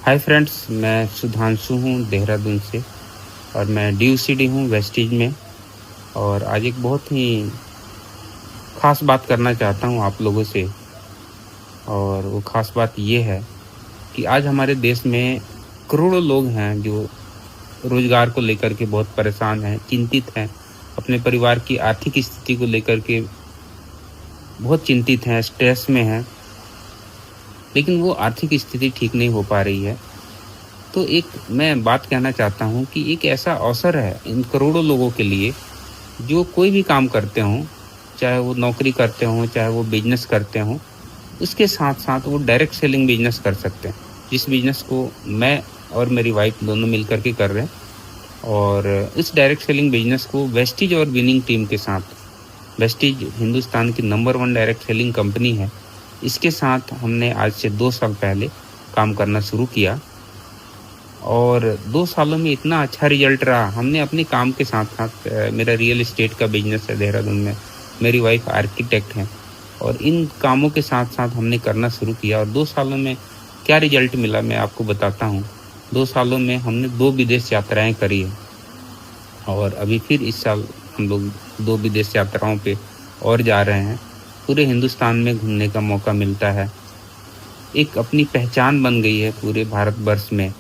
Hi friends, मैं सुधांशु हूँ देहरादून से और मैं डीयूसीडी हूँ वेस्टीज में। और आज एक बहुत ही ख़ास बात करना चाहता हूँ आप लोगों से। और वो ख़ास बात ये है कि आज हमारे देश में करोड़ों लोग हैं जो रोज़गार को लेकर के बहुत परेशान हैं, चिंतित हैं, अपने परिवार की आर्थिक स्थिति को लेकर के बहुत चिंतित हैं, स्ट्रेस में हैं, लेकिन वो आर्थिक स्थिति ठीक नहीं हो पा रही है। तो एक मैं बात कहना चाहता हूँ कि एक ऐसा अवसर है इन करोड़ों लोगों के लिए जो कोई भी काम करते हों, चाहे वो नौकरी करते हों, चाहे वो बिजनेस करते हों, उसके साथ साथ वो डायरेक्ट सेलिंग बिजनेस कर सकते हैं, जिस बिजनेस को मैं और मेरी वाइफ दोनों मिल कर के कर रहे हैं। और इस डायरेक्ट सेलिंग बिजनेस को वेस्टीज और विनिंग टीम के साथ, वेस्टीज हिंदुस्तान की नंबर 1 डायरेक्ट सेलिंग कंपनी है, इसके साथ हमने आज से 2 साल पहले काम करना शुरू किया और 2 सालों में इतना अच्छा रिजल्ट रहा। हमने अपने काम के साथ साथ मेरा रियल एस्टेट का बिजनेस है देहरादून में, मेरी वाइफ आर्किटेक्ट हैं, और इन कामों के साथ साथ हमने करना शुरू किया। और 2 सालों में क्या रिजल्ट मिला मैं आपको बताता हूँ। 2 सालों में हमने 2 विदेश यात्राएं करी है और अभी फिर इस साल हम लोग 2 विदेश यात्राओं पे और जा रहे हैं। पूरे हिंदुस्तान में घूमने का मौका मिलता है, एक अपनी पहचान बन गई है पूरे भारतवर्ष में,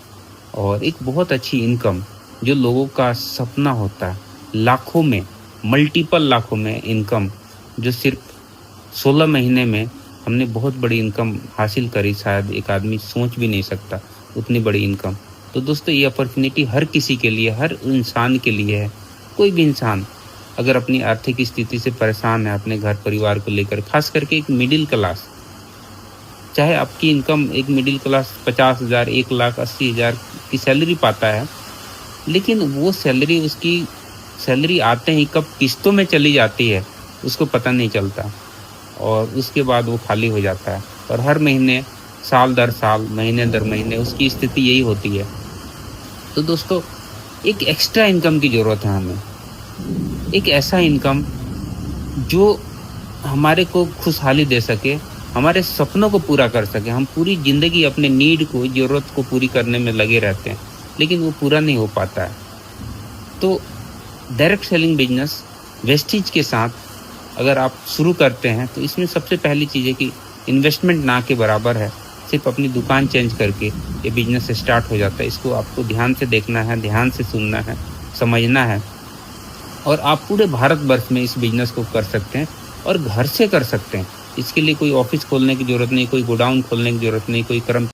और एक बहुत अच्छी इनकम जो लोगों का सपना होता है, लाखों में, मल्टीपल लाखों में इनकम, जो सिर्फ 16 महीने में हमने बहुत बड़ी इनकम हासिल करी। शायद एक आदमी सोच भी नहीं सकता उतनी बड़ी इनकम। तो दोस्तों, ये अपॉर्चुनिटी हर किसी के लिए, हर इंसान के लिए है। कोई भी इंसान अगर अपनी आर्थिक स्थिति से परेशान है, अपने घर परिवार को लेकर, खास करके एक मिडिल क्लास, चाहे आपकी इनकम एक मिडिल क्लास 50,000, 1,80,000 की सैलरी पाता है, लेकिन वो सैलरी, उसकी सैलरी आते ही कब किस्तों में चली जाती है उसको पता नहीं चलता, और उसके बाद वो खाली हो जाता है। और हर महीने, साल दर साल, महीने दर महीने उसकी स्थिति यही होती है। तो दोस्तों, एक एक्स्ट्रा इनकम की ज़रूरत है हमें, एक ऐसा इनकम जो हमारे को खुशहाली दे सके, हमारे सपनों को पूरा कर सके। हम पूरी ज़िंदगी अपने नीड को, ज़रूरत को पूरी करने में लगे रहते हैं, लेकिन वो पूरा नहीं हो पाता है। तो डायरेक्ट सेलिंग बिजनेस वेस्टीज के साथ अगर आप शुरू करते हैं तो इसमें सबसे पहली चीज़ है कि इन्वेस्टमेंट ना के बराबर है। सिर्फ अपनी दुकान चेंज करके ये बिजनेस स्टार्ट हो जाता है। इसको आपको ध्यान से देखना है, ध्यान से सुनना है, समझना है, और आप पूरे भारतवर्ष में इस बिजनेस को कर सकते हैं और घर से कर सकते हैं। इसके लिए कोई ऑफिस खोलने की ज़रूरत नहीं, कोई गोडाउन खोलने की ज़रूरत नहीं, कोई कर्म